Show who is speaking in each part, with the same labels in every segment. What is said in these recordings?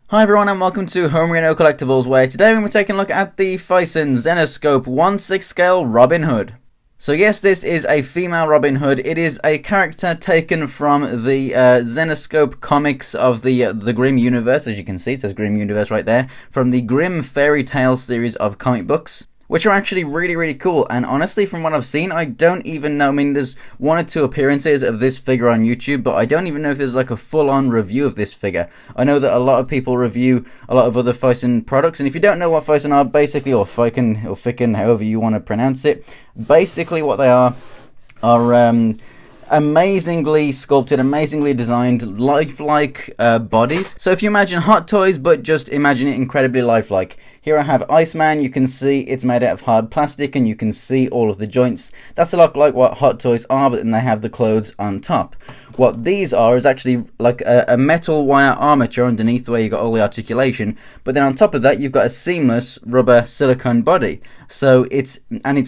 Speaker 1: Hi everyone and welcome to Homerino Collectibles, where today we're taking a look at the Phicen Zenescope 1/6 scale Robin Hood. So yes, this is a female Robin Hood. It is a character taken from the Zenescope comics of the Grimm universe. As you can see, it says Grimm universe right there, from the Grimm fairy tale series of comic books, which are actually really cool. And honestly, from what I've seen, I don't even know. I mean, there's one or two appearances of this figure on YouTube, but I don't even know if there's like a full-on review of this figure. I know that a lot of people review a lot of other Phicen products, and if you don't know what Phicen are, basically, or Phicen, however you want to pronounce it, basically what they are amazingly sculpted, amazingly designed, lifelike bodies. So if you imagine Hot Toys, but just imagine it incredibly lifelike. Here I have Iceman. You can see it's made out of hard plastic, and you can see all of the joints. That's a lot like what Hot Toys are, but then they have the clothes on top. What these are is actually like a metal wire armature underneath where you got all the articulation, but then on top of that you've got a seamless rubber silicone body. So it's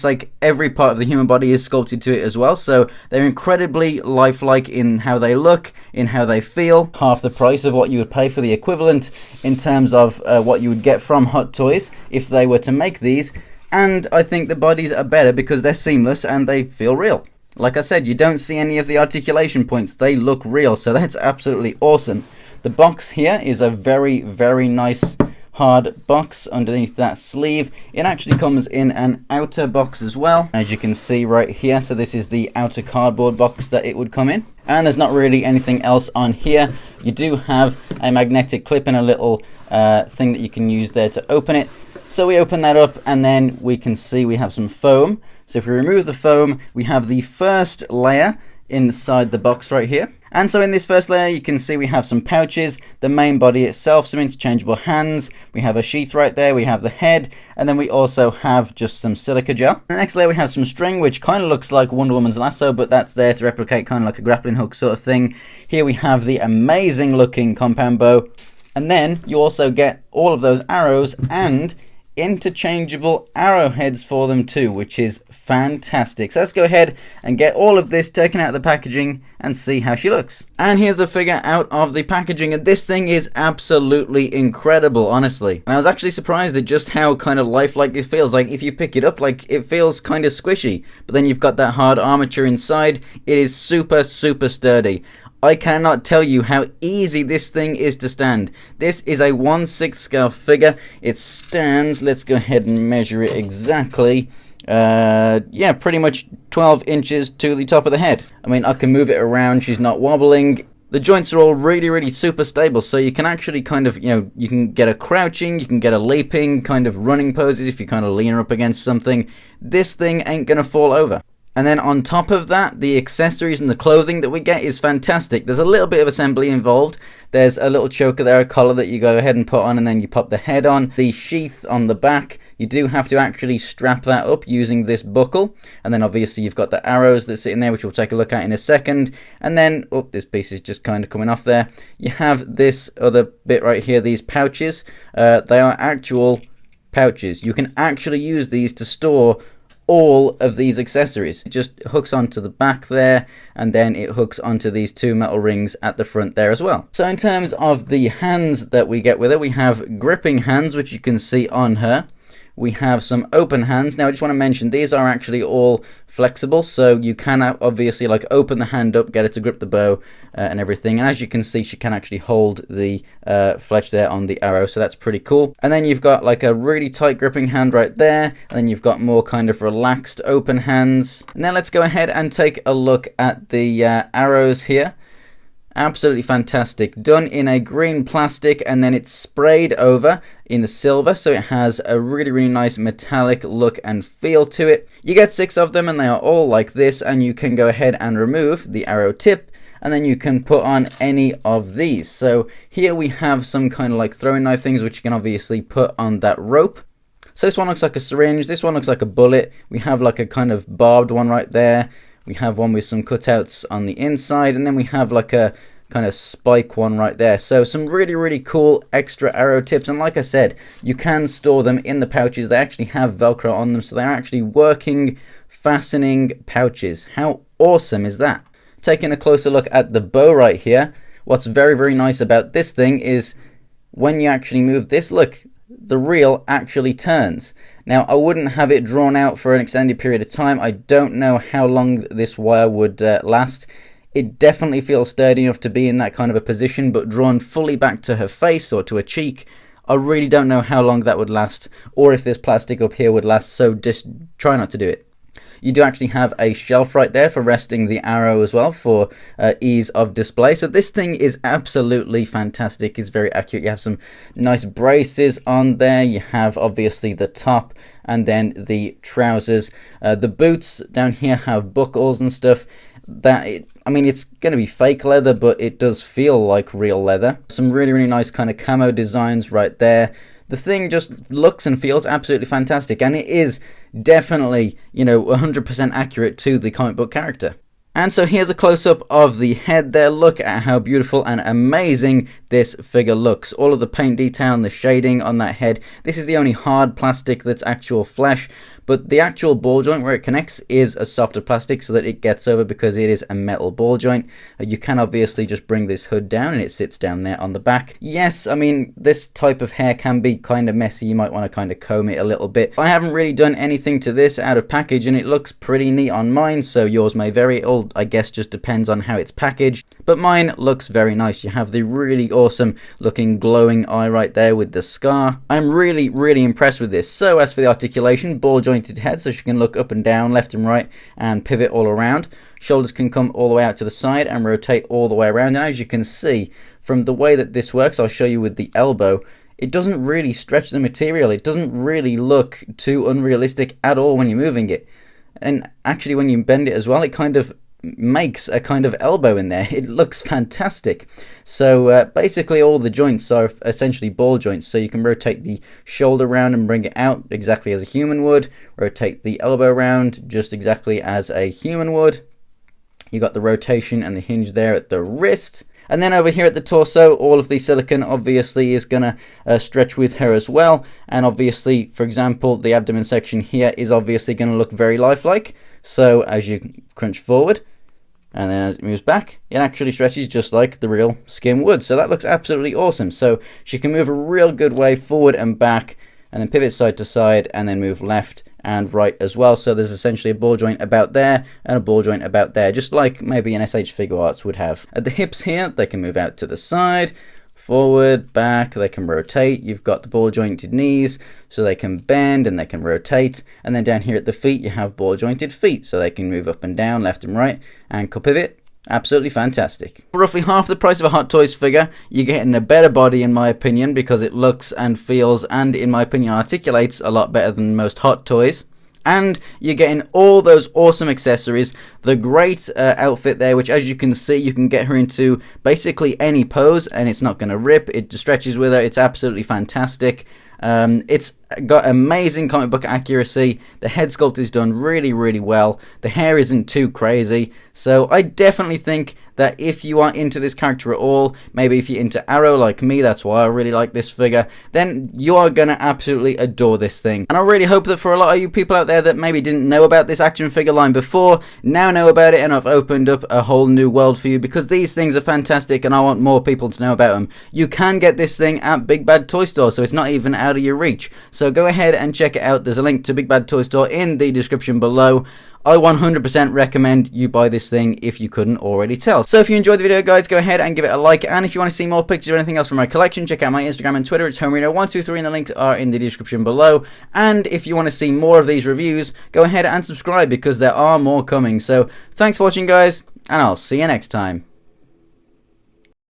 Speaker 1: like every part of the human body is sculpted to it as well. So they're incredibly lifelike in how they look, in how they feel. Half the price of what you would pay for the equivalent in terms of what you would get from Hot Toys if they were to make these. And I think the bodies are better because they're seamless and they feel real. Like I said, you don't see any of the articulation points. They look real, so that's absolutely awesome. The box here is a very nice hard box underneath that sleeve. It actually comes in an outer box as well, as you can see right here. So this is the outer cardboard box that it would come in. And there's not really anything else on here. You do have a magnetic clip and a little thing that you can use there to open it. So we open that up, and then we can see we have some foam. So if we remove the foam, we have the first layer inside the box right here. And so in this first layer, you can see we have some pouches, the main body itself, some interchangeable hands. We have a sheath right there. We have the head, and then we also have just some silica gel. The next layer, we have some string, which kind of looks like Wonder Woman's lasso, but that's there to replicate kind of like a grappling hook sort of thing. Here we have the amazing looking compound bow. And then you also get all of those arrows and interchangeable arrowheads for them too, which is fantastic. So let's go ahead and get all of this taken out of the packaging and see how she looks. And here's the figure out of the packaging, and this thing is absolutely incredible, honestly. And I was actually surprised at just how kind of lifelike it feels. Like if you pick it up, like it feels kind of squishy, but then you've got that hard armature inside. It is super sturdy. I cannot tell you how easy this thing is to stand. This is a 1/6 scale figure. It stands, let's go ahead and measure it exactly. Yeah, pretty much 12 inches to the top of the head. I mean, I can move it around. She's not wobbling. The joints are all really super stable, so you can actually kind of, you can get a crouching, you can get a leaping, kind of running poses if you kind of lean her up against something. This thing ain't gonna fall over. And then on top of that, the accessories and the clothing that we get is fantastic. There's a little bit of assembly involved. There's a little choker there, a collar that you go ahead and put on, and then you pop the head on. The sheath on the back, you do have to actually strap that up using this buckle. And then obviously you've got the arrows that sit in there, which we'll take a look at in a second. And then, oh, this piece is just kind of coming off there. You have this other bit right here, these pouches. They are actual pouches. You can actually use these to store all of these accessories. It just hooks onto the back there, and then it hooks onto these two metal rings at the front there as well. So in terms of the hands that we get with it, we have gripping hands, which you can see on her. We have some open hands. Now I just want to mention these are actually all flexible, so you can obviously like open the hand up, get it to grip the bow and everything. And as you can see, she can actually hold the fletch there on the arrow, so that's pretty cool. And then you've got like a really tight gripping hand right there, and then you've got more kind of relaxed open hands. And then let's go ahead and take a look at the arrows here. Absolutely fantastic. Done in a green plastic, and then it's sprayed over in the silver, so it has a really nice metallic look and feel to it. You get 6 of them, and they are all like this, and you can go ahead and remove the arrow tip, and then you can put on any of these. So here we have some kind of like throwing knife things, which you can obviously put on that rope. So this one looks like a syringe, this one looks like a bullet. We have like a kind of barbed one right there. We have one with some cutouts on the inside, and then we have like a kind of spike one right there. So some really cool extra arrow tips, and like I said, you can store them in the pouches. They actually have Velcro on them, so they're actually working fastening pouches. How awesome is that? Taking a closer look at the bow right here, what's very nice about this thing is when you actually move this, look, the reel actually turns. Now, I wouldn't have it drawn out for an extended period of time. I don't know how long this wire would last. It definitely feels sturdy enough to be in that kind of a position, but drawn fully back to her face or to her cheek, I really don't know how long that would last, or if this plastic up here would last, so just try not to do it. You do actually have a shelf right there for resting the arrow as well for ease of display. So this thing is absolutely fantastic. It's very accurate. You have some nice braces on there. You have obviously the top and then the trousers. The boots down here have buckles and stuff. I mean, it's going to be fake leather, but it does feel like real leather. Some really, really nice kind of camo designs right there. The thing just looks and feels absolutely fantastic, and it is definitely, you know, 100% accurate to the comic book character. And so here's a close-up of the head there. Look at how beautiful and amazing this figure looks. All of the paint detail and the shading on that head. This is the only hard plastic that's actual flesh, but the actual ball joint where it connects is a softer plastic so that it gets over because it is a metal ball joint. You can obviously just bring this hood down and it sits down there on the back. Yes, I mean, this type of hair can be kind of messy. You might want to kind of comb it a little bit. I haven't really done anything to this out of package and it looks pretty neat on mine, so yours may vary. It all, I guess, just depends on how it's packaged, but mine looks very nice. You have the really awesome looking glowing eye right there with the scar. I'm really, really impressed with this. So as for the articulation, ball jointed head, so she can look up and down, left and right, and pivot all around. Shoulders can come all the way out to the side and rotate all the way around. And as you can see from the way that this works, I'll show you with the elbow, it doesn't really stretch the material. It doesn't really look too unrealistic at all when you're moving it. And actually when you bend it as well, it kind of makes a kind of elbow in there. It looks fantastic. So basically all the joints are essentially ball joints, so you can rotate the shoulder around and bring it out exactly as a human would, rotate the elbow around just exactly as a human would. You got the rotation and the hinge there at the wrist. And then over here at the torso, all of the silicone obviously is going to stretch with her as well. And obviously, for example, the abdomen section here is obviously going to look very lifelike. So as you crunch forward, and then as it moves back, it actually stretches just like the real skin would. So that looks absolutely awesome. So she can move a real good way forward and back, and then pivot side to side, and then move left and right as well. So there's essentially a ball joint about there and a ball joint about there, just like maybe an SH Figure Arts would have. At the hips here, they can move out to the side, forward, back, they can rotate. You've got the ball jointed knees, so they can bend and they can rotate. And then down here at the feet, you have ball jointed feet, so they can move up and down, left and right, ankle pivot. Absolutely fantastic. For roughly half the price of a Hot Toys figure, you're getting a better body in my opinion, because it looks and feels and in my opinion articulates a lot better than most Hot Toys. And you're getting all those awesome accessories, the great outfit there, which as you can see, you can get her into basically any pose and it's not going to rip. It stretches with her. It's absolutely fantastic. It's got amazing comic book accuracy. The head sculpt is done really, really well. The hair isn't too crazy. So I definitely think that if you are into this character at all, maybe if you're into Arrow like me, that's why I really like this figure, then you are going to absolutely adore this thing. And I really hope that for a lot of you people out there that maybe didn't know about this action figure line before, now know about it, and I've opened up a whole new world for you, because these things are fantastic and I want more people to know about them. You can get this thing at Big Bad Toy Store, so it's not even out of your reach. So go ahead and check it out. There's a link to Big Bad Toy Store in the description below. I 100% recommend you buy this thing if you couldn't already tell. So if you enjoyed the video, guys, go ahead and give it a like. And if you want to see more pictures or anything else from my collection, check out my Instagram and Twitter. It's Homerino123 and the links are in the description below. And if you want to see more of these reviews, go ahead and subscribe because there are more coming. So thanks for watching, guys, and I'll see you next time.